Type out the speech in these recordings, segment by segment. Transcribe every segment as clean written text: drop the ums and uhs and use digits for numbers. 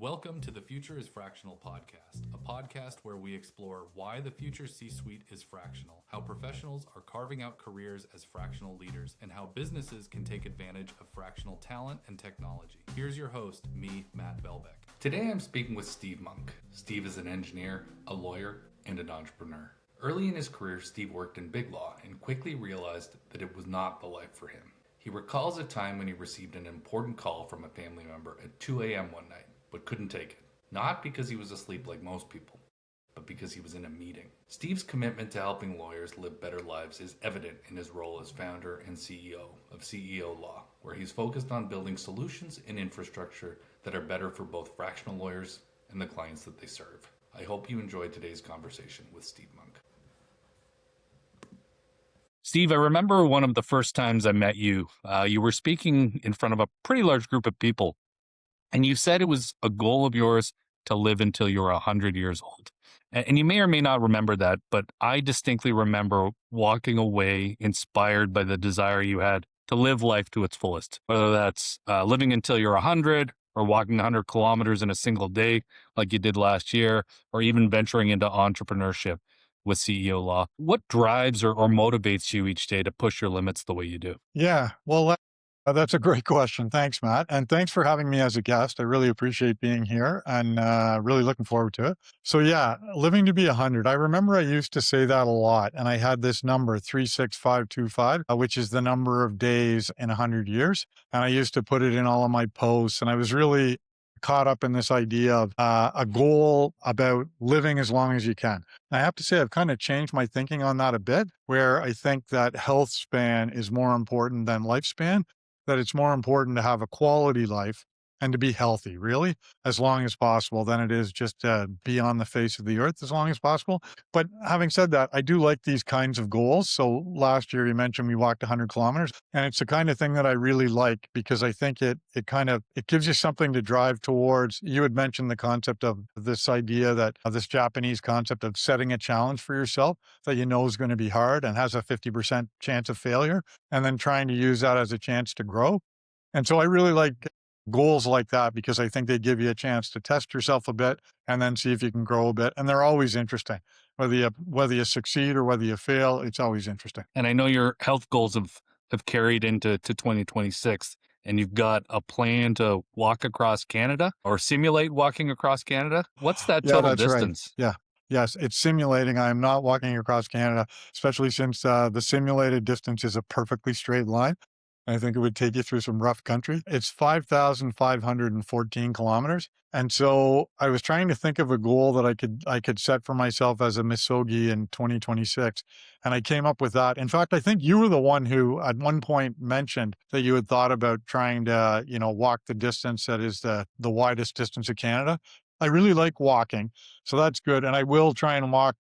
Welcome to the Future is Fractional podcast, a podcast where we explore why the future C-suite is fractional, how professionals are carving out careers as fractional leaders, and how businesses can take advantage of fractional talent and technology. Here's your host, me, Matt Belbeck. Today I'm speaking with Steve Monk. Steve is an engineer, a lawyer, and an entrepreneur. Early in his career, Steve worked in big law and quickly realized that it was not the life for him. He recalls a time when he received an important call from a family member at 2 a.m. one night, but couldn't take it. Not because he was asleep like most people, but because he was in a meeting. Steve's commitment to helping lawyers live better lives is evident in his role as founder and CEO of CEO Law, where he's focused on building solutions and infrastructure that are better for both fractional lawyers and the clients that they serve. I hope you enjoyed today's conversation with Steve Monk. Steve, I remember one of the first times I met you. You were speaking in front of a pretty large group of people, and you said it was a goal of yours to live until you were 100 years old. And you may or may not remember that, but I distinctly remember walking away inspired by the desire you had to live life to its fullest, whether that's living until you're 100 or walking 100 kilometers in a single day like you did last year, or even venturing into entrepreneurship with CEO Law. What drives or motivates you each day to push your limits the way you do? Yeah, well, that's a great question. Thanks, Matt. And thanks for having me as a guest. I really appreciate being here and really looking forward to it. So yeah, living to be 100. I remember I used to say that a lot. And I had this number, 36525, which is the number of days in 100 years. And I used to put it in all of my posts. And I was really caught up in this idea of a goal about living as long as you can. And I have to say, I've kind of changed my thinking on that a bit, where I think that health span is more important than lifespan, that it's more important to have a quality life and to be healthy, really, as long as possible than it is just to be on the face of the earth as long as possible. But having said that, I do like these kinds of goals. So last year you mentioned we walked 100 kilometers, and it's the kind of thing that I really like because I think it gives you something to drive towards. You had mentioned the concept of this idea that this Japanese concept of setting a challenge for yourself that you know is going to be hard and has a 50% chance of failure, and then trying to use that as a chance to grow. And so I really like goals like that because I think they give you a chance to test yourself a bit and then see if you can grow a bit. And they're always interesting. Whether you succeed or whether you fail, it's always interesting. And I know your health goals have carried into 2026, and you've got a plan to walk across Canada or simulate walking across Canada. What's that Yeah, total that's right. distance? Yeah. Yes, it's simulating. I am not walking across Canada, especially since the simulated distance is a perfectly straight line. I think it would take you through some rough country. It's 5,514 kilometers. And so I was trying to think of a goal that I could set for myself as a Misogi in 2026. And I came up with that. In fact, I think you were the one who at one point mentioned that you had thought about trying to, walk the distance that is the widest distance of Canada. I really like walking, so that's good. And I'll try and walk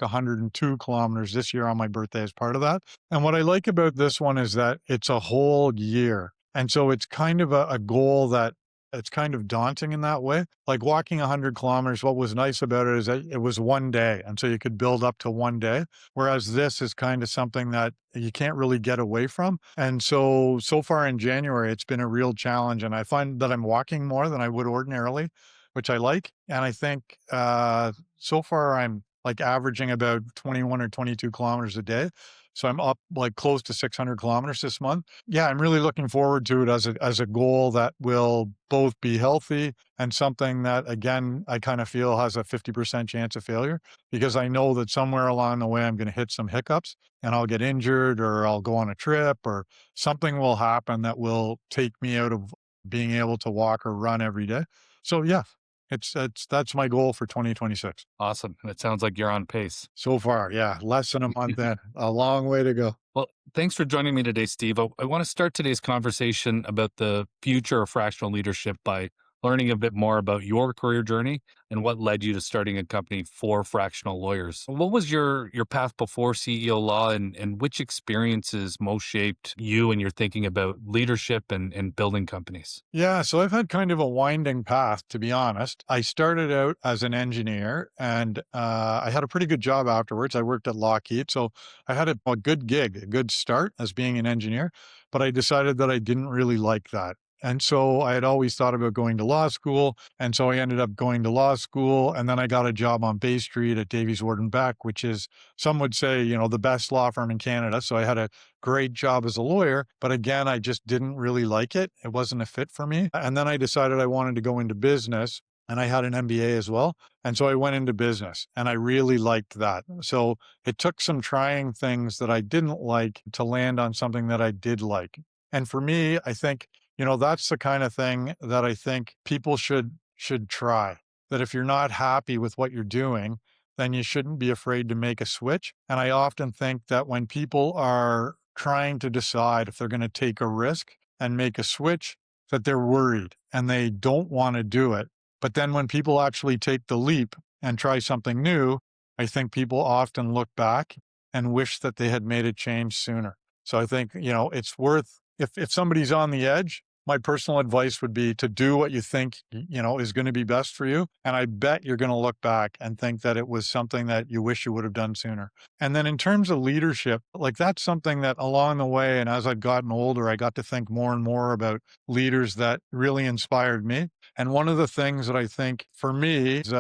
102 kilometers this year on my birthday as part of that. And what I like about this one is that it's a whole year. And so it's kind of a goal that it's kind of daunting in that way. Like walking 100 kilometers, what was nice about it is that it was one day. And so you could build up to one day. Whereas this is kind of something that you can't really get away from. And so far in January, it's been a real challenge. And I find that I'm walking more than I would ordinarily, which I like. And I think so far I'm like averaging about 21 or 22 kilometers a day. So I'm up like close to 600 kilometers this month. Yeah, I'm really looking forward to it as a goal that will both be healthy and something that, again, I kind of feel has a 50% chance of failure because I know that somewhere along the way I'm going to hit some hiccups and I'll get injured or I'll go on a trip or something will happen that will take me out of being able to walk or run every day. So yeah, that's my goal for 2026. Awesome. And it sounds like you're on pace. So far, yeah, less than a month in, a long way to go. Well, thanks for joining me today, Steve. I want to start today's conversation about the future of fractional leadership by learning a bit more about your career journey and what led you to starting a company for fractional lawyers. What was your path before CEO Law and which experiences most shaped you and your thinking about leadership and building companies? Yeah, so I've had kind of a winding path, to be honest. I started out as an engineer and I had a pretty good job afterwards. I worked at Lockheed, so I had a good gig, a good start as being an engineer, but I decided that I didn't really like that. And so I had always thought about going to law school. And so I ended up going to law school. And then I got a job on Bay Street at Davies Ward and Beck, which is, some would say, the best law firm in Canada. So I had a great job as a lawyer. But again, I just didn't really like it. It wasn't a fit for me. And then I decided I wanted to go into business. And I had an MBA as well. And so I went into business and I really liked that. So it took some trying things that I didn't like to land on something that I did like. And for me, I think, that's the kind of thing that I think people should try. That if you're not happy with what you're doing, then you shouldn't be afraid to make a switch. And I often think that when people are trying to decide if they're going to take a risk and make a switch, that they're worried and they don't want to do it. But then when people actually take the leap and try something new, I think people often look back and wish that they had made a change sooner. So I think, it's worth, if somebody's on the edge, my personal advice would be to do what you think, is going to be best for you. And I bet you're going to look back and think that it was something that you wish you would have done sooner. And then in terms of leadership, like that's something that along the way, and as I've gotten older, I got to think more and more about leaders that really inspired me. And one of the things that I think for me is,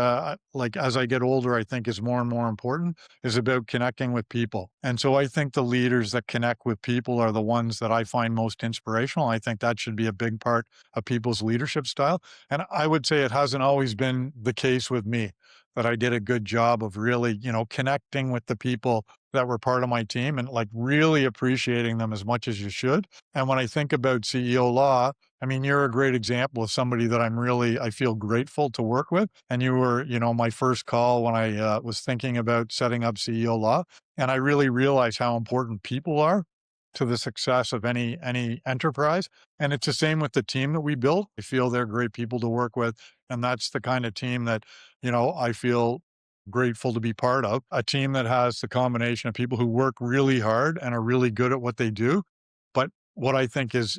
like as I get older, I think is more and more important is about connecting with people. And so I think the leaders that connect with people are the ones that I find most inspirational. I think that should be a big part of people's leadership style. And I would say it hasn't always been the case with me, that I did a good job of really, connecting with the people that were part of my team and like really appreciating them as much as you should. And when I think about CEO Law, I mean, you're a great example of somebody that I feel grateful to work with. And you were, my first call when I was thinking about setting up CEO Law. And I really realized how important people are to the success of any enterprise. And it's the same with the team that we built. I feel they're great people to work with. And that's the kind of team that, I feel grateful to be part of. A team that has the combination of people who work really hard and are really good at what they do. But what I think is,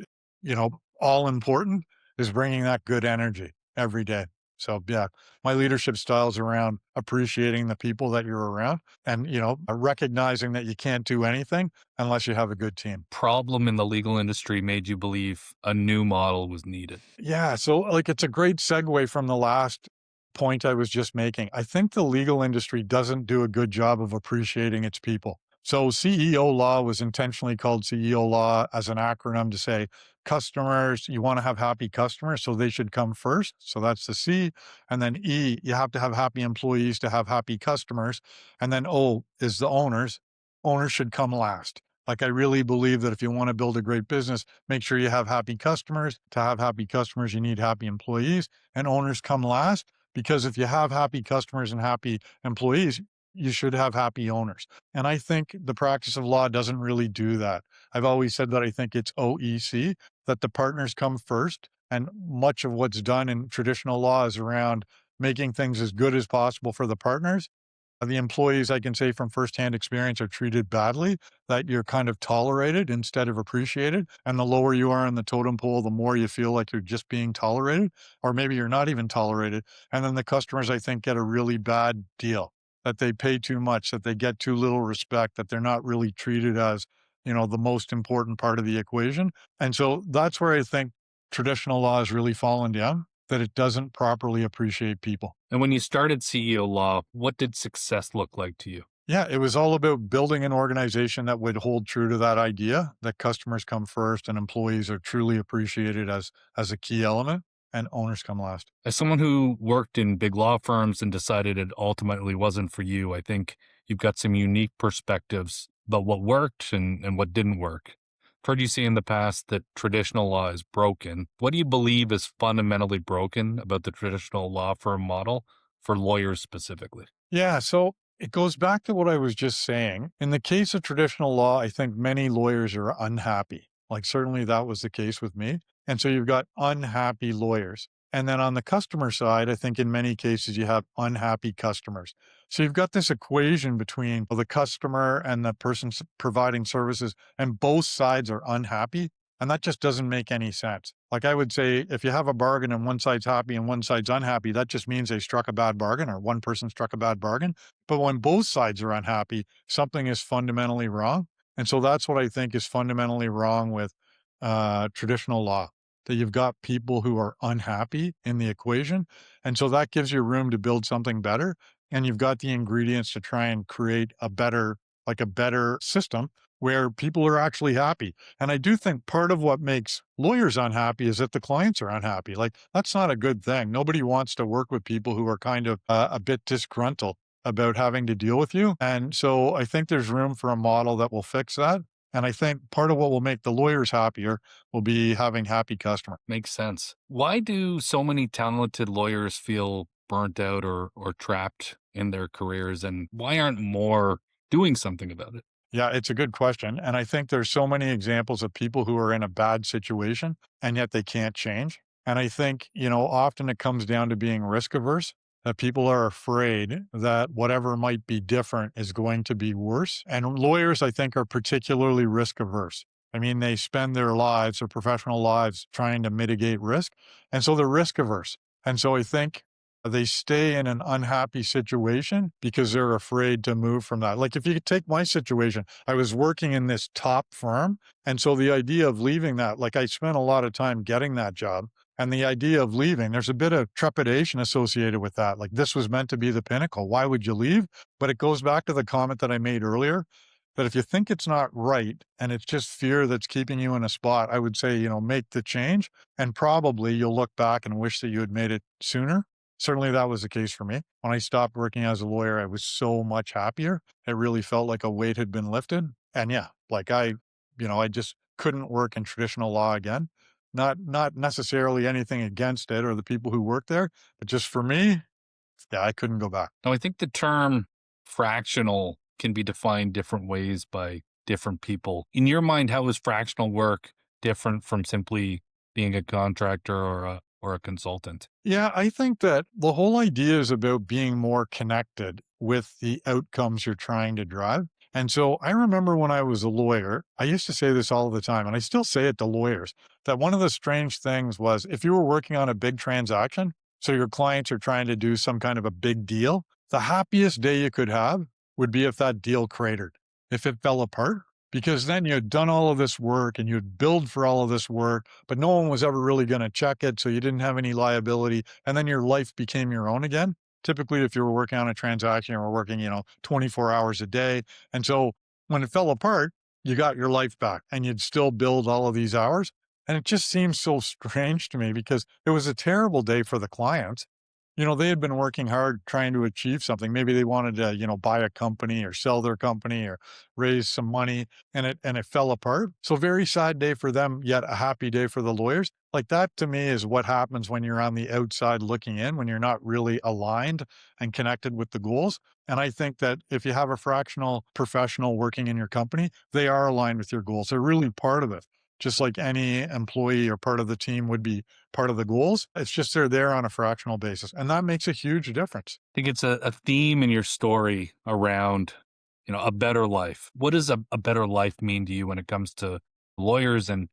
all important is bringing that good energy every day. So yeah, my leadership style is around appreciating the people that you're around and, recognizing that you can't do anything unless you have a good team. Problem in the legal industry made you believe a new model was needed? Yeah. So like, it's a great segue from the last point I was just making. I think the legal industry doesn't do a good job of appreciating its people. So CEO Law was intentionally called CEO Law as an acronym to say customers, you want to have happy customers, so they should come first. So that's the C. And then E, you have to have happy employees to have happy customers. And then O is the owners. Owners should come last. Like I really believe that if you want to build a great business, make sure you have happy customers. To have happy customers, you need happy employees, and owners come last because if you have happy customers and happy employees, you should have happy owners. And I think the practice of law doesn't really do that. I've always said that I think it's OEC, that the partners come first. And much of what's done in traditional law is around making things as good as possible for the partners. The employees, I can say from firsthand experience, are treated badly, that you're kind of tolerated instead of appreciated. And the lower you are in the totem pole, the more you feel like you're just being tolerated, or maybe you're not even tolerated. And then the customers, I think, get a really bad deal, that they pay too much, that they get too little respect, that they're not really treated as, the most important part of the equation. And so that's where I think traditional law has really fallen down, that it doesn't properly appreciate people. And when you started CEO Law, what did success look like to you? Yeah, it was all about building an organization that would hold true to that idea, that customers come first and employees are truly appreciated as a key element, and owners come last. As someone who worked in big law firms and decided it ultimately wasn't for you, I think you've got some unique perspectives about what worked and what didn't work. I've heard you say in the past that traditional law is broken. What do you believe is fundamentally broken about the traditional law firm model for lawyers specifically? Yeah, so it goes back to what I was just saying. In the case of traditional law, I think many lawyers are unhappy. Like, certainly that was the case with me. And so you've got unhappy lawyers. And then on the customer side, I think in many cases you have unhappy customers. So you've got this equation between the customer and the person providing services, and both sides are unhappy. And that just doesn't make any sense. Like I would say, if you have a bargain and one side's happy and one side's unhappy, that just means they struck a bad bargain or one person struck a bad bargain. But when both sides are unhappy, something is fundamentally wrong. And so that's what I think is fundamentally wrong with traditional law. that you've got people who are unhappy in the equation. And so that gives you room to build something better. And you've got the ingredients to try and create a better system where people are actually happy. And I do think part of what makes lawyers unhappy is that the clients are unhappy. Like, that's not a good thing. Nobody wants to work with people who are kind of a bit disgruntled about having to deal with you. And so I think there's room for a model that will fix that. And I think part of what will make the lawyers happier will be having happy customers. Makes sense. Why do so many talented lawyers feel burnt out or trapped in their careers? And why aren't more doing something about it? Yeah, it's a good question. And I think there's so many examples of people who are in a bad situation and yet they can't change. And I think, often it comes down to being risk averse, that people are afraid that whatever might be different is going to be worse. And lawyers, I think, are particularly risk averse. I mean, they spend their lives, their professional lives, trying to mitigate risk. And so they're risk averse. And so I think they stay in an unhappy situation because they're afraid to move from that. Like, if you could take my situation, I was working in this top firm. And so the idea of leaving that, like, I spent a lot of time getting that job. And the idea of leaving, there's a bit of trepidation associated with that. Like, this was meant to be the pinnacle. Why would you leave? But it goes back to the comment that I made earlier, that if you think it's not right and it's just fear that's keeping you in a spot, I would say, make the change. And probably you'll look back and wish that you had made it sooner. Certainly that was the case for me. When I stopped working as a lawyer, I was so much happier. It really felt like a weight had been lifted. And yeah, like I just couldn't work in traditional law again. Not necessarily anything against it or the people who work there, but just for me, yeah, I couldn't go back. Now, I think the term fractional can be defined different ways by different people. In your mind, how is fractional work different from simply being a contractor or a consultant? Yeah, I think that the whole idea is about being more connected with the outcomes you're trying to drive. And so I remember when I was a lawyer, I used to say this all the time, and I still say it to lawyers, that one of the strange things was if you were working on a big transaction, so your clients are trying to do some kind of a big deal, the happiest day you could have would be if that deal cratered, if it fell apart, because then you had done all of this work and you'd billed for all of this work, but no one was ever really going to check it. So you didn't have any liability. And then your life became your own again. Typically, if you were working on a transaction, you were working, 24 hours a day. And so when it fell apart, you got your life back and you'd still build all of these hours. And it just seems so strange to me because it was a terrible day for the clients. They had been working hard trying to achieve something. Maybe they wanted to, buy a company or sell their company or raise some money and it fell apart. So very sad day for them, yet a happy day for the lawyers. Like, that to me is what happens when you're on the outside looking in, when you're not really aligned and connected with the goals. And I think that if you have a fractional professional working in your company, they are aligned with your goals. They're really part of it. Just like any employee or part of the team would be part of the goals. It's just they're there on a fractional basis. And that makes a huge difference. I think it's a theme in your story around, a better life. What does a better life mean to you when it comes to lawyers and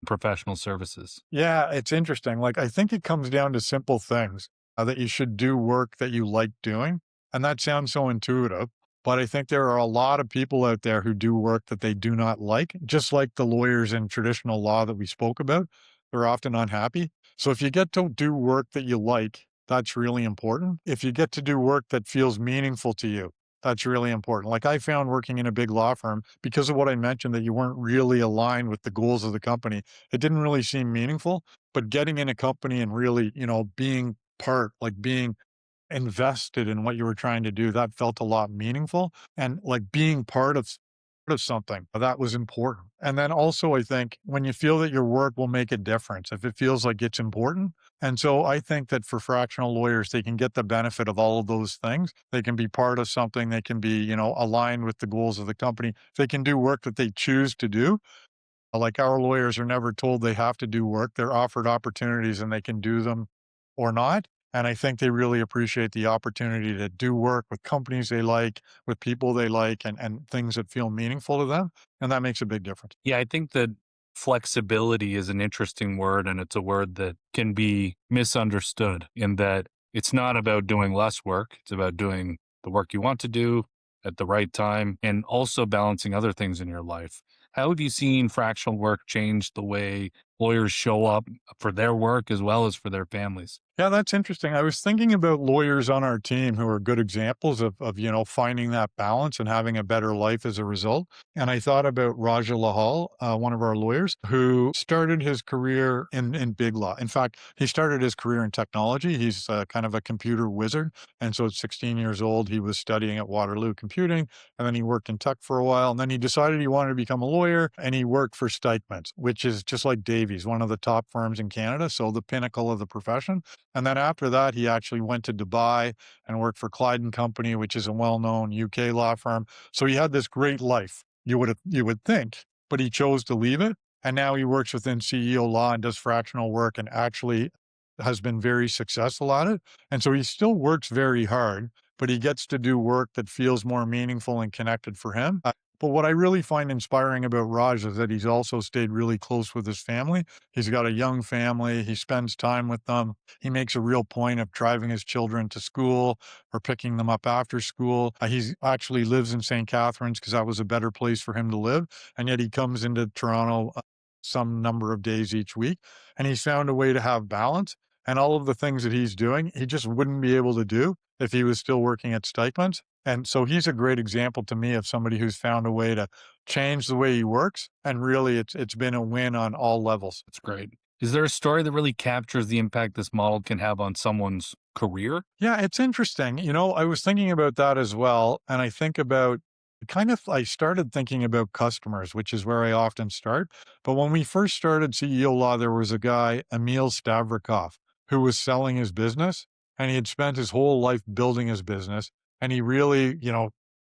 professional services? Yeah, it's interesting. Like, I think it comes down to simple things that you should do work that you like doing. And that sounds so intuitive. But I think there are a lot of people out there who do work that they do not like, just like the lawyers in traditional law that we spoke about. They're often unhappy. So if you get to do work that you like, that's really important. If you get to do work that feels meaningful to you, that's really important. Like, I found working in a big law firm, because of what I mentioned, that you weren't really aligned with the goals of the company, it didn't really seem meaningful. But getting in a company and really, being part, like being invested in what you were trying to do, that felt a lot meaningful. And like being part of something that was important. And then also, I think when you feel that your work will make a difference, if it feels like it's important. And so I think that for fractional lawyers, they can get the benefit of all of those things. They can be part of something. They can be, aligned with the goals of the company. They can do work that they choose to do. Like, our lawyers are never told they have to do work. They're offered opportunities and they can do them or not. And I think they really appreciate the opportunity to do work with companies they like, with people they like, and things that feel meaningful to them. And that makes a big difference. Yeah, I think that flexibility is an interesting word, and it's a word that can be misunderstood in that it's not about doing less work. It's about doing the work you want to do at the right time and also balancing other things in your life. How have you seen fractional work change the way lawyers show up for their work as well as for their families. Yeah, that's interesting. I was thinking about lawyers on our team who are good examples of finding that balance and having a better life as a result. And I thought about Raja Lahal, one of our lawyers, who started his career in big law. In fact, he started his career in technology. He's kind of a computer wizard. And so at 16 years old, he was studying at Waterloo Computing, and then he worked in tech for a while. And then he decided he wanted to become a lawyer, and he worked for Stikeman's, which is just like Davies, one of the top firms in Canada. So the pinnacle of the profession. And then after that, he actually went to Dubai and worked for Clyde and Company, which is a well-known UK law firm. So he had this great life, you would think, but he chose to leave it. And now he works within CEO law and does fractional work and actually has been very successful at it. And so he still works very hard, but he gets to do work that feels more meaningful and connected for him. But what I really find inspiring about Raj is that he's also stayed really close with his family. He's got a young family. He spends time with them. He makes a real point of driving his children to school or picking them up after school. He actually lives in St. Catharines because that was a better place for him to live. And yet he comes into Toronto some number of days each week. And he's found a way to have balance. And all of the things that he's doing, he just wouldn't be able to do if he was still working at Stikeman's. And so he's a great example to me of somebody who's found a way to change the way he works. And really, it's been a win on all levels. That's great. Is there a story that really captures the impact this model can have on someone's career? Yeah, it's interesting. I was thinking about that as well. And I think about I started thinking about customers, which is where I often start. But when we first started CEO Law, there was a guy, Emil Stavrikov, who was selling his business, and he had spent his whole life building his business. And he really,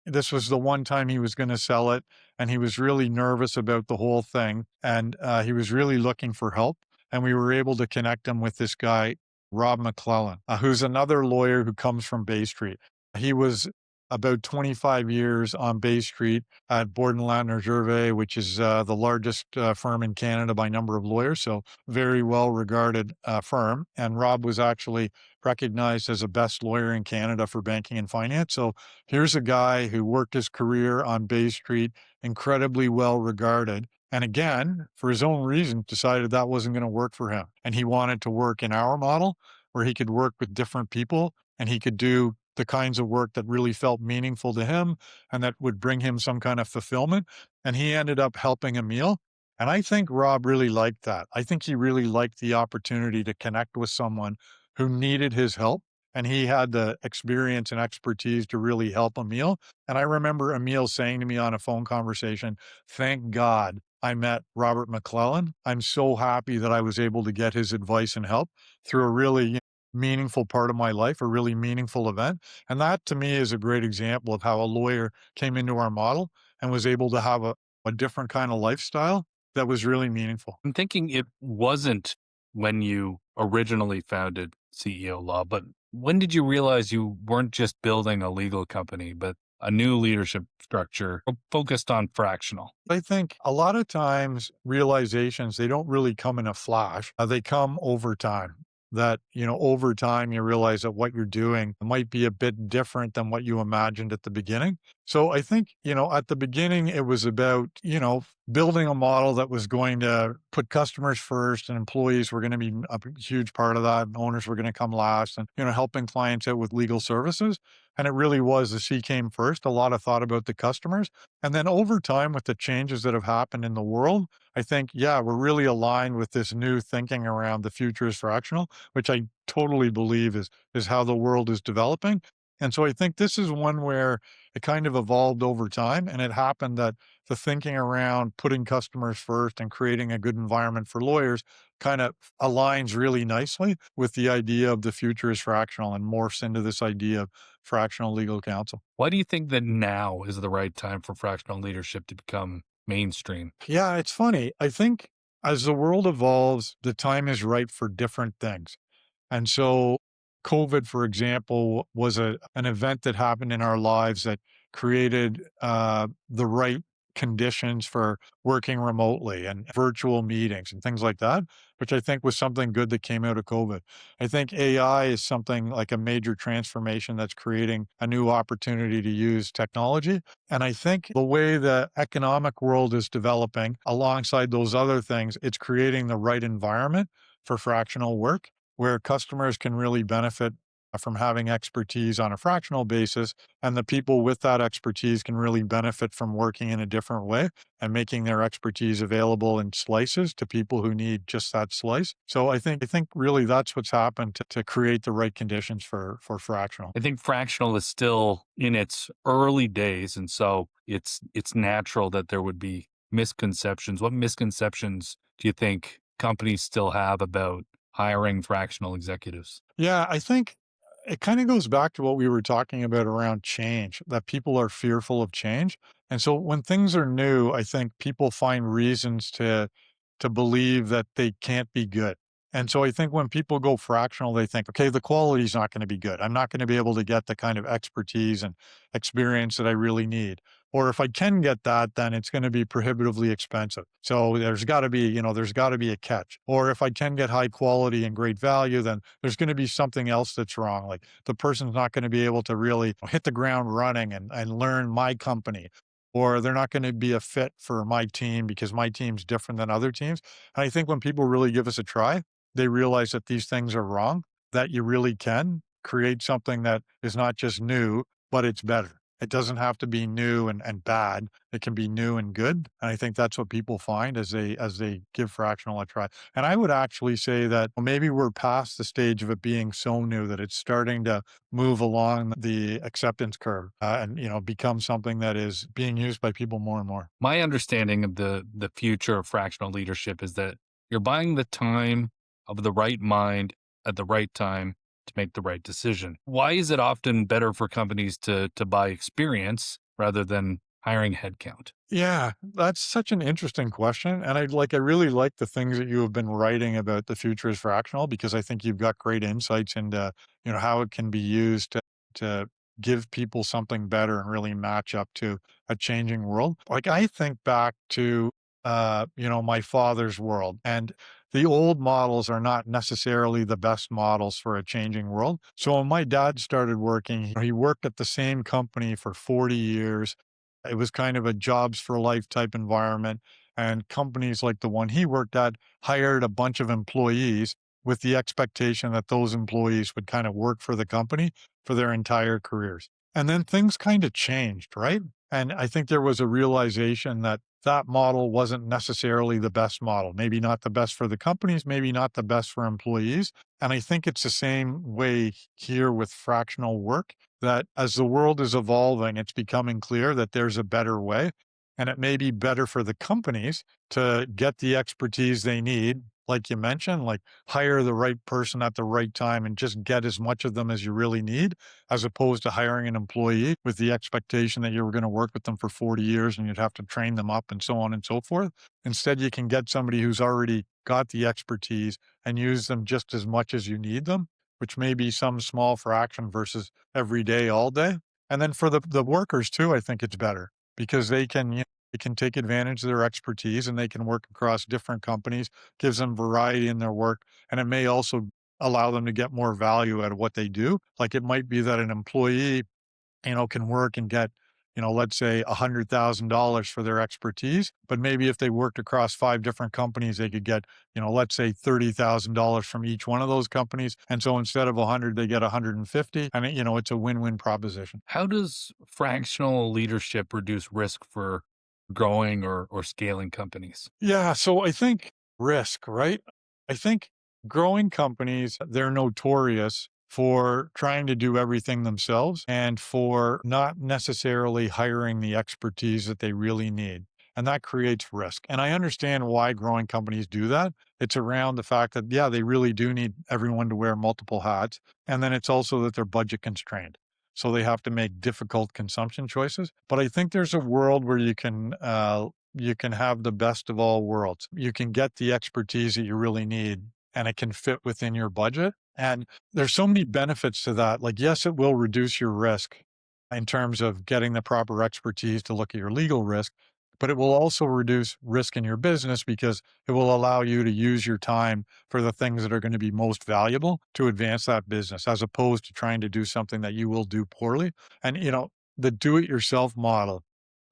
this was the one time he was going to sell it. And he was really nervous about the whole thing. And he was really looking for help. And we were able to connect him with this guy, Rob McClellan, who's another lawyer who comes from Bay Street. He was about 25 years on Bay Street at Borden Latner Gervais, which is the largest firm in Canada by number of lawyers. So very well regarded firm. And Rob was actually recognized as a best lawyer in Canada for banking and finance. So here's a guy who worked his career on Bay Street, incredibly well regarded. And again, for his own reasons, decided that wasn't going to work for him. And he wanted to work in our model where he could work with different people and he could do the kinds of work that really felt meaningful to him and that would bring him some kind of fulfillment. And he ended up helping Emil. And I think Rob really liked that. I think he really liked the opportunity to connect with someone who needed his help. And he had the experience and expertise to really help Emil. And I remember Emil saying to me on a phone conversation, "Thank God I met Robert McClellan. I'm so happy that I was able to get his advice and help through a really meaningful part of my life, a really meaningful event." And that to me is a great example of how a lawyer came into our model and was able to have a different kind of lifestyle that was really meaningful. I'm thinking it wasn't when you originally founded CEO Law, but when did you realize you weren't just building a legal company, but a new leadership structure focused on fractional? I think a lot of times realizations, they don't really come in a flash. They come over time. That, over time, you realize that what you're doing might be a bit different than what you imagined at the beginning. So I think, at the beginning, it was about, building a model that was going to put customers first and employees were going to be a huge part of that. And owners were going to come last and, helping clients out with legal services. And it really was the C came first. A lot of thought about the customers. And then over time, with the changes that have happened in the world, I think, yeah, we're really aligned with this new thinking around the future is fractional, which I totally believe is how the world is developing. And so I think this is one where it kind of evolved over time. And it happened that the thinking around putting customers first and creating a good environment for lawyers kind of aligns really nicely with the idea of the future is fractional and morphs into this idea of fractional legal counsel. Why do you think that now is the right time for fractional leadership to become mainstream? Yeah, it's funny. I think as the world evolves, the time is right for different things. And so COVID, for example, was an event that happened in our lives that created the right conditions for working remotely and virtual meetings and things like that. which I think was something good that came out of COVID. I think AI is something like a major transformation that's creating a new opportunity to use technology. And I think the way the economic world is developing alongside those other things, it's creating the right environment for fractional work where customers can really benefit from having expertise on a fractional basis. And the people with that expertise can really benefit from working in a different way and making their expertise available in slices to people who need just that slice. So I think really that's what's happened to create the right conditions for fractional. I think fractional is still in its early days, and so it's natural that there would be misconceptions. What misconceptions do you think companies still have about hiring fractional executives? Yeah, I think it kind of goes back to what we were talking about around change, that people are fearful of change. And so when things are new, I think people find reasons to believe that they can't be good. And so I think when people go fractional, they think, okay, the quality's not going to be good. I'm not going to be able to get the kind of expertise and experience that I really need. Or if I can get that, then it's going to be prohibitively expensive. So there's got to be a catch. Or if I can get high quality and great value, then there's going to be something else that's wrong. Like the person's not going to be able to really hit the ground running and learn my company. Or they're not going to be a fit for my team because my team's different than other teams. And I think when people really give us a try, they realize that these things are wrong, that you really can create something that is not just new, but it's better. It doesn't have to be new and bad. It can be new and good. And I think that's what people find as they give fractional a try. And I would actually say that maybe we're past the stage of it being so new that it's starting to move along the acceptance curve and become something that is being used by people more and more. My understanding of the future of fractional leadership is that you're buying the time of the right mind at the right time to make the right decision. Why is it often better for companies to buy experience rather than hiring headcount? Yeah, that's such an interesting question. And I really like the things that you have been writing about the future is fractional because I think you've got great insights into, how it can be used to give people something better and really match up to a changing world. Like I think back to my father's world and the old models are not necessarily the best models for a changing world. So when my dad started working, he worked at the same company for 40 years. It was kind of a jobs for life type environment. And companies like the one he worked at hired a bunch of employees with the expectation that those employees would kind of work for the company for their entire careers. And then things kind of changed, right? And I think there was a realization that that model wasn't necessarily the best model, maybe not the best for the companies, maybe not the best for employees. And I think it's the same way here with fractional work that as the world is evolving, it's becoming clear that there's a better way. And it may be better for the companies to get the expertise they need, like you mentioned, like hire the right person at the right time and just get as much of them as you really need, as opposed to hiring an employee with the expectation that you were going to work with them for 40 years and you'd have to train them up and so on and so forth. Instead, you can get somebody who's already got the expertise and use them just as much as you need them, which may be some small fraction versus every day, all day. And then for the workers too, I think it's better because they can take advantage of their expertise and they can work across different companies, gives them variety in their work. And it may also allow them to get more value out of what they do. Like it might be that an employee, can work and get, let's say $100,000 for their expertise. But maybe if they worked across 5 different companies, they could get, let's say $30,000 from each one of those companies. And so instead of 100, they get 150. And, it's a win-win proposition. How does fractional leadership reduce risk for growing or scaling companies? Yeah. So I think risk, right? I think growing companies, they're notorious for trying to do everything themselves and for not necessarily hiring the expertise that they really need. And that creates risk. And I understand why growing companies do that. It's around the fact that, yeah, they really do need everyone to wear multiple hats. And then it's also that they're budget constrained. So they have to make difficult consumption choices. But I think there's a world where you can have the best of all worlds. You can get the expertise that you really need and it can fit within your budget. And there's so many benefits to that. Like, yes, it will reduce your risk in terms of getting the proper expertise to look at your legal risk. but it will also reduce risk in your business because it will allow you to use your time for the things that are going to be most valuable to advance that business, as opposed to trying to do something that you will do poorly. And, the do it yourself model,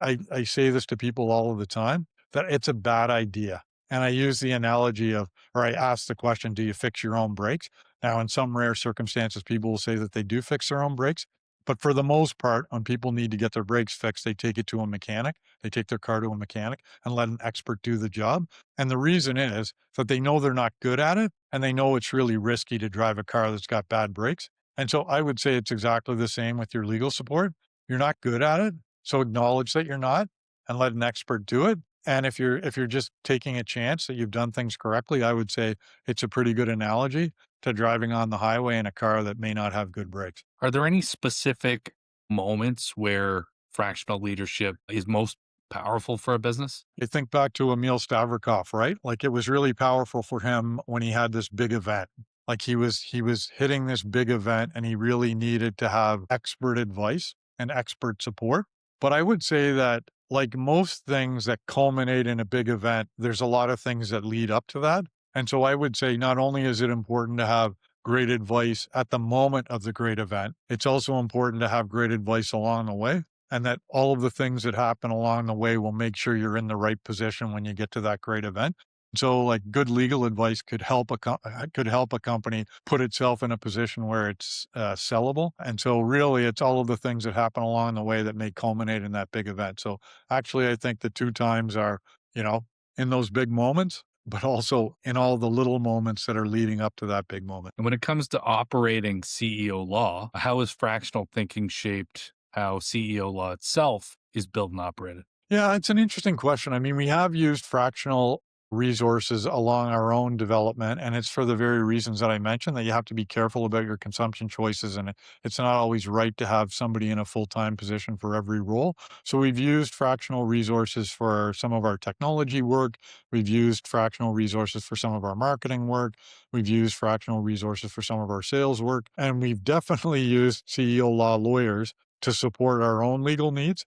I say this to people all of the time, that it's a bad idea. And I use the analogy of, or I ask the question, do you fix your own brakes? Now, in some rare circumstances, people will say that they do fix their own brakes. But for the most part, when people need to get their brakes fixed, they take it to a mechanic. They take their car to a mechanic and let an expert do the job. And the reason is that they know they're not good at it and they know it's really risky to drive a car that's got bad brakes. And so I would say it's exactly the same with your legal support. You're not good at it. So acknowledge that you're not and let an expert do it. And if you're just taking a chance that you've done things correctly, I would say it's a pretty good analogy to driving on the highway in a car that may not have good brakes. Are there any specific moments where fractional leadership is most powerful for a business? You think back to Emil Stavrakov, right? Like, it was really powerful for him when he had this big event. Like, he was hitting this big event and he really needed to have expert advice and expert support. But I would say that, like most things that culminate in a big event, there's a lot of things that lead up to that. And so I would say not only is it important to have great advice at the moment of the great event, it's also important to have great advice along the way. And that all of the things that happen along the way will make sure you're in the right position when you get to that great event. So, like, good legal advice could help a company put itself in a position where it's sellable. And so, really, it's all of the things that happen along the way that may culminate in that big event. So, actually, I think the two times are, in those big moments, but also in all the little moments that are leading up to that big moment. And when it comes to operating CEO law, how has fractional thinking shaped how CEO law itself is built and operated? Yeah, it's an interesting question. I mean, we have used fractional resources along our own development, and it's for the very reasons that I mentioned, that you have to be careful about your consumption choices, and it's not always right to have somebody in a full-time position for every role. So we've used fractional resources for some of our technology work. We've used fractional resources for some of our marketing work. We've used fractional resources for some of our sales work, and we've definitely used CEO law lawyers to support our own legal needs.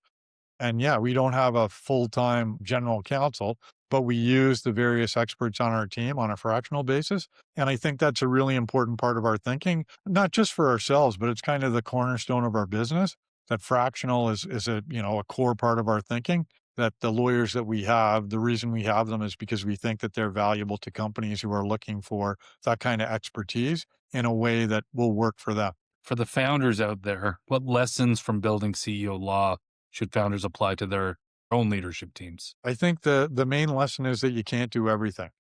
And yeah, we don't have a full-time general counsel, but we use the various experts on our team on a fractional basis. And I think that's a really important part of our thinking, not just for ourselves, but it's kind of the cornerstone of our business. That fractional is a core part of our thinking. That the lawyers that we have, the reason we have them is because we think that they're valuable to companies who are looking for that kind of expertise in a way that will work for them. For the founders out there, what lessons from building CEO law should founders apply to their own leadership teams? I think the main lesson is that you can't do everything.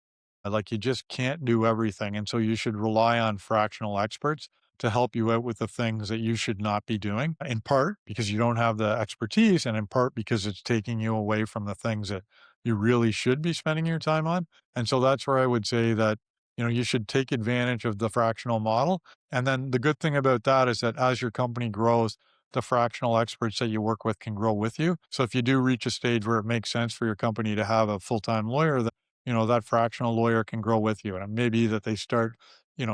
Like, you just can't do everything. And so you should rely on fractional experts to help you out with the things that you should not be doing, in part because you don't have the expertise, and in part because it's taking you away from the things that you really should be spending your time on. And so that's where I would say that, you should take advantage of the fractional model. And then the good thing about that is that as your company grows, the fractional experts that you work with can grow with you. So if you do reach a stage where it makes sense for your company to have a full-time lawyer, that fractional lawyer can grow with you. And it may be that they start,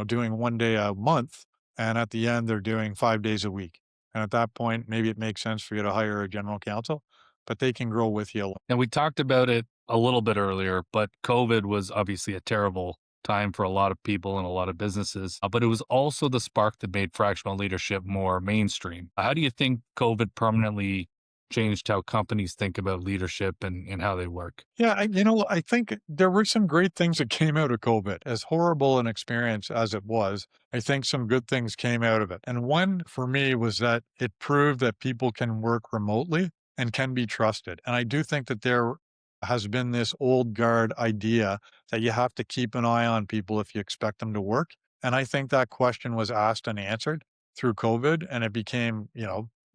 doing one day a month, and at the end, they're doing 5 days a week. And at that point, maybe it makes sense for you to hire a general counsel, but they can grow with you. Now, we talked about it a little bit earlier, but COVID was obviously a terrible time for a lot of people and a lot of businesses, but it was also the spark that made fractional leadership more mainstream. How do you think COVID permanently changed how companies think about leadership and how they work? Yeah, I think there were some great things that came out of COVID. As horrible an experience as it was, I think some good things came out of it. And one for me was that it proved that people can work remotely and can be trusted. And I do think that there has been this old guard idea that you have to keep an eye on people if you expect them to work. And I think that question was asked and answered through COVID, and it became,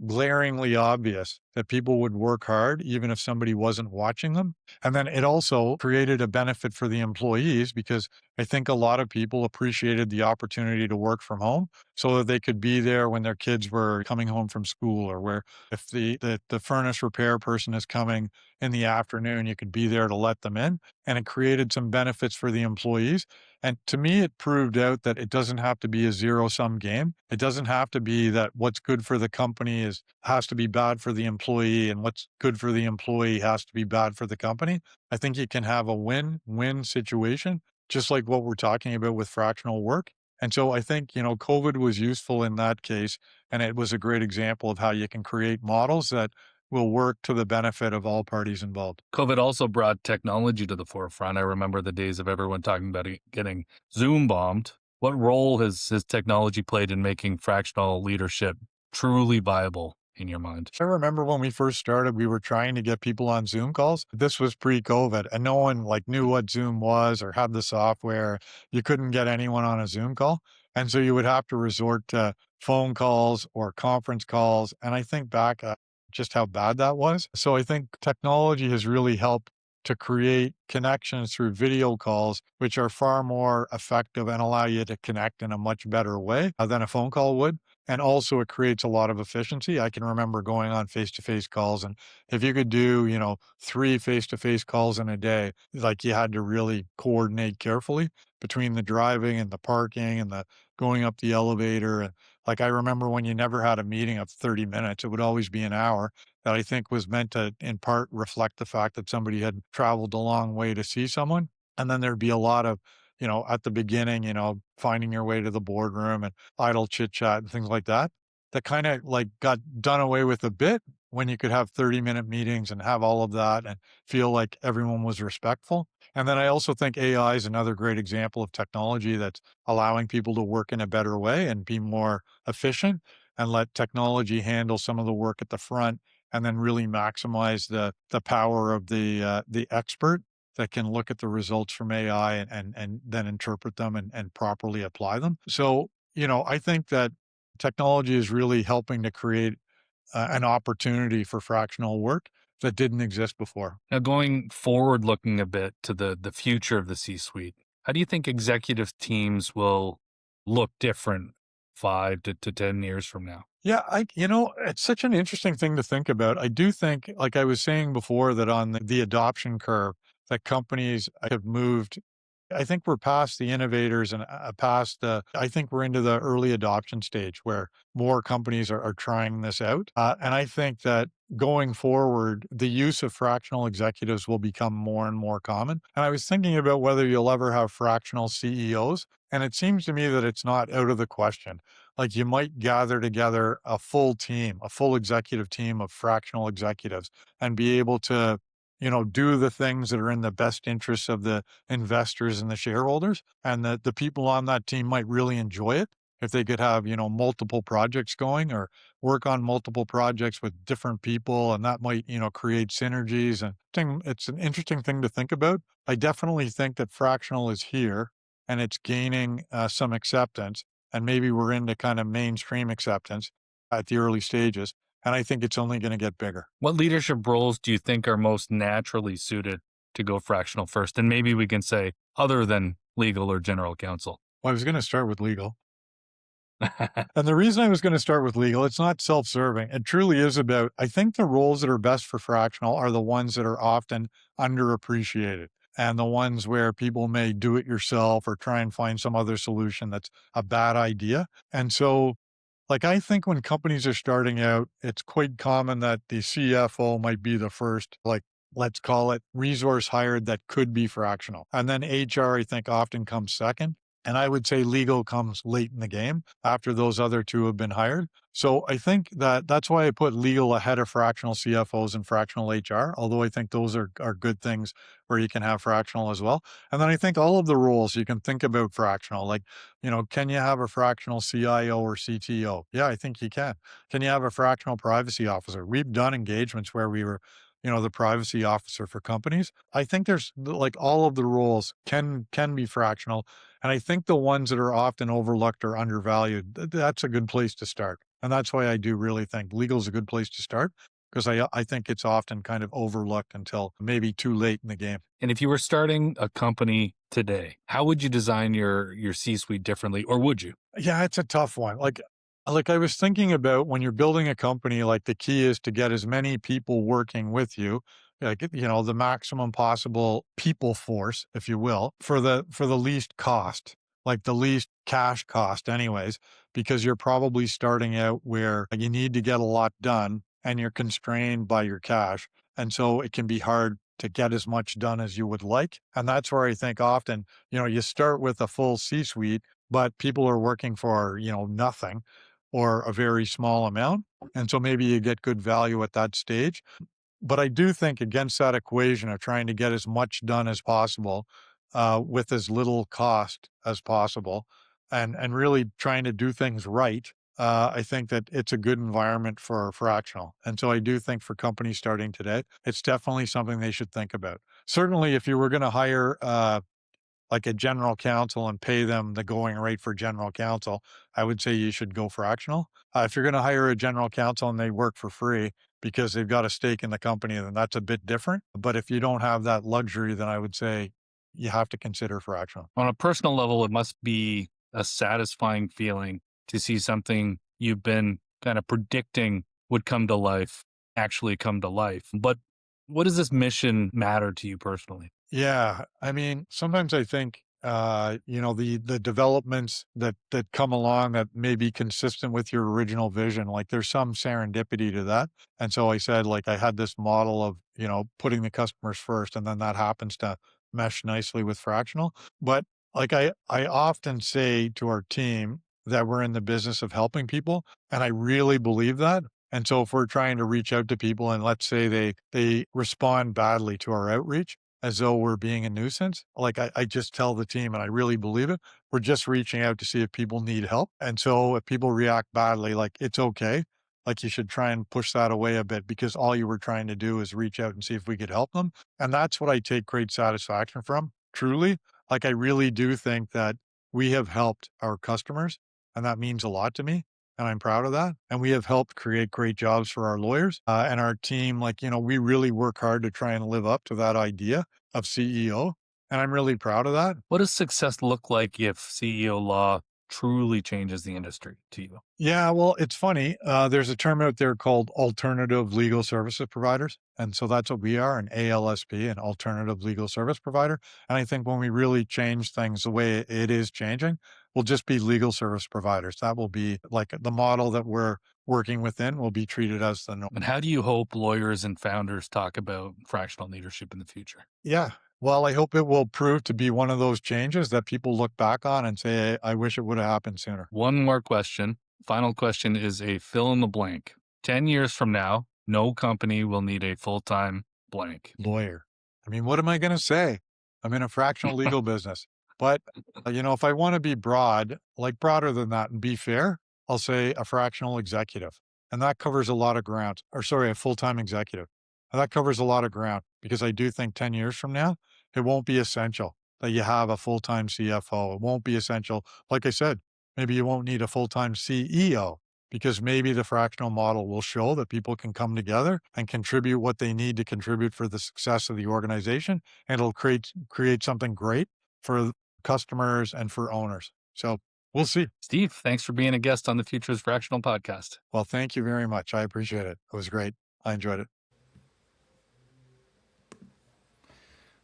glaringly obvious that people would work hard even if somebody wasn't watching them. And then it also created a benefit for the employees, because I think a lot of people appreciated the opportunity to work from home so that they could be there when their kids were coming home from school, or where if the furnace repair person is coming in the afternoon, you could be there to let them in. And it created some benefits for the employees. And to me, it proved out that it doesn't have to be a zero-sum game. It doesn't have to be that what's good for the company has to be bad for the employee, and what's good for the employee has to be bad for the company. I think you can have a win-win situation, just like what we're talking about with fractional work. And so I think, COVID was useful in that case, and it was a great example of how you can create models that will work to the benefit of all parties involved. COVID also brought technology to the forefront. I remember the days of everyone talking about getting Zoom bombed. What role has technology played in making fractional leadership truly viable in your mind? I remember when we first started, we were trying to get people on Zoom calls. This was pre-COVID, and no one knew what Zoom was or had the software. You couldn't get anyone on a Zoom call. And so you would have to resort to phone calls or conference calls. And I think back at just how bad that was. So I think technology has really helped to create connections through video calls, which are far more effective and allow you to connect in a much better way than a phone call would. And also it creates a lot of efficiency. I can remember going on face-to-face calls, and if you could do, 3 face-to-face calls in a day, you had to really coordinate carefully between the driving and the parking and the going up the elevator. And I remember when you never had a meeting of 30 minutes, it would always be an hour. That I think was meant to, in part, reflect the fact that somebody had traveled a long way to see someone. And then there'd be a lot of, at the beginning, finding your way to the boardroom and idle chit chat and things like that, that kind of got done away with a bit when you could have 30-minute meetings and have all of that and feel like everyone was respectful. And then I also think AI is another great example of technology that's allowing people to work in a better way and be more efficient, and let technology handle some of the work at the front, and then really maximize the power of the expert that can look at the results from AI and then interpret them and properly apply them. So, I think that technology is really helping to create an opportunity for fractional work that didn't exist before. Now, going forward, looking a bit to the future of the C-suite, how do you think executive teams will look different 5 to 10 years from now? Yeah, it's such an interesting thing to think about. I do think, like I was saying before, that on the adoption curve, that companies have moved. I think we're past the innovators and I think we're into the early adoption stage where more companies are trying this out. And I think that going forward, the use of fractional executives will become more and more common. And I was thinking about whether you'll ever have fractional CEOs. And it seems to me that it's not out of the question. You might gather together a full team, a full executive team of fractional executives, and be able to, do the things that are in the best interests of the investors and the shareholders, and that the people on that team might really enjoy it if they could have, multiple projects going or work on multiple projects with different people, and that might, create synergies. And it's an interesting thing to think about. I definitely think that fractional is here and it's gaining some acceptance, and maybe we're into kind of mainstream acceptance at the early stages. And I think it's only going to get bigger. What leadership roles do you think are most naturally suited to go fractional first? And maybe we can say other than legal or general counsel. Well, I was going to start with legal. And the reason I was going to start with legal, it's not self-serving. It truly is about, I think the roles that are best for fractional are the ones that are often underappreciated, and the ones where people may do it yourself or try and find some other solution that's a bad idea. And so, I think when companies are starting out, it's quite common that the CFO might be the first, let's call it resource hired that could be fractional. And then HR, I think, often comes second. And I would say legal comes late in the game after those other two have been hired. So I think that's why I put legal ahead of fractional CFOs and fractional HR, although I think those are good things where you can have fractional as well. And then I think all of the roles you can think about fractional, can you have a fractional CIO or CTO? Yeah, I think you can. Can you have a fractional privacy officer? We've done engagements where we were, the privacy officer for companies. I think there's all of the roles can be fractional. And I think the ones that are often overlooked or undervalued, that's a good place to start. And that's why I do really think legal is a good place to start, because I think it's often kind of overlooked until maybe too late in the game. And if you were starting a company today, how would you design your C-suite differently, or would you? Yeah, it's a tough one. I was thinking about when you're building a company, the key is to get as many people working with you like, the maximum possible people force, if you will, for the least cost, like the least cash cost anyways, because you're probably starting out where you need to get a lot done and you're constrained by your cash. And so it can be hard to get as much done as you would like. And that's where I think often, you start with a full C-suite, but people are working for, nothing or a very small amount. And so maybe you get good value at that stage. But I do think against that equation of trying to get as much done as possible with as little cost as possible and really trying to do things right, I think that it's a good environment for fractional. And so I do think for companies starting today, it's definitely something they should think about. Certainly, if you were going to hire like a general counsel and pay them the going rate for general counsel, I would say you should go fractional. If you're going to hire a general counsel and they work for free because they've got a stake in the company, then that's a bit different. But if you don't have that luxury, then I would say you have to consider fractional. On a personal level, it must be a satisfying feeling to see something you've been kind of predicting would come to life actually come to life. But what does this mission matter to you personally? Yeah, I mean, sometimes I think the developments that come along that may be consistent with your original vision, like there's some serendipity to that. And so I said, like, I had this model of, putting the customers first, and then that happens to mesh nicely with fractional. But like I often say to our team that we're in the business of helping people, and I really believe that. And so if we're trying to reach out to people and let's say they respond badly to our outreach, as though we're being a nuisance. Like I just tell the team, and I really believe it, we're just reaching out to see if people need help. And so if people react badly, like it's okay. Like you should try and push that away a bit because all you were trying to do is reach out and see if we could help them. And that's what I take great satisfaction from, truly. Like I really do think that we have helped our customers, and that means a lot to me. And I'm proud of that. And we have helped create great jobs for our lawyers and our team. Like, we really work hard to try and live up to that idea of CEO. And I'm really proud of that. What does success look like if CEO law truly changes the industry to you? Yeah, well, it's funny. There's a term out there called alternative legal services providers. And so that's what we are, an ALSP, an alternative legal service provider. And I think when we really change things the way it is changing, we'll just be legal service providers. That will be like the model that we're working within will be treated as the norm. And how do you hope lawyers and founders talk about fractional leadership in the future? Yeah. Well, I hope it will prove to be one of those changes that people look back on and say, I wish it would have happened sooner. One more question. Final question is a fill in the blank. 10 years from now, no company will need a full-time blank. Lawyer. I mean, what am I going to say? I'm in a fractional legal business. But, if I want to be broad, like broader than that and be fair, I'll say a fractional executive. And that covers a lot of ground. Or sorry, a full-time executive. And that covers a lot of ground because I do think 10 years from now, it won't be essential that you have a full-time CFO. It won't be essential. Like I said, maybe you won't need a full-time CEO because maybe the fractional model will show that people can come together and contribute what they need to contribute for the success of the organization. And it'll create something great for customers and for owners. So we'll see. Steve, thanks for being a guest on the Futures Fractional podcast. Well, thank you very much. I appreciate it. It was great. I enjoyed it.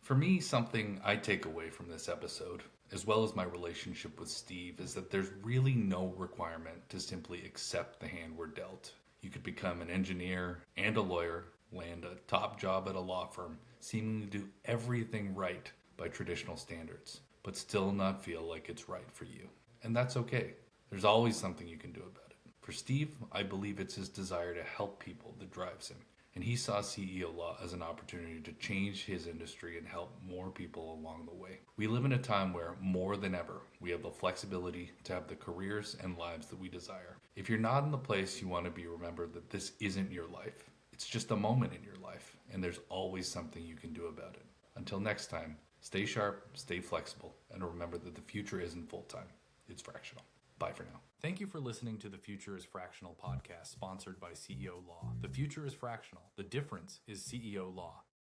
For me, something I take away from this episode, as well as my relationship with Steve, is that there's really no requirement to simply accept the hand we're dealt. You could become an engineer and a lawyer, land a top job at a law firm, seemingly do everything right by traditional standards, but still not feel like it's right for you. And that's okay. There's always something you can do about it. For Steve, I believe it's his desire to help people that drives him. And he saw CEO law as an opportunity to change his industry and help more people along the way. We live in a time where, more than ever, we have the flexibility to have the careers and lives that we desire. If you're not in the place you want to be, remember that this isn't your life. It's just a moment in your life, and there's always something you can do about it. Until next time, stay sharp, stay flexible, and remember that the future isn't full-time. It's fractional. Bye for now. Thank you for listening to the Future is Fractional podcast, sponsored by CEO Law. The future is fractional. The difference is CEO Law.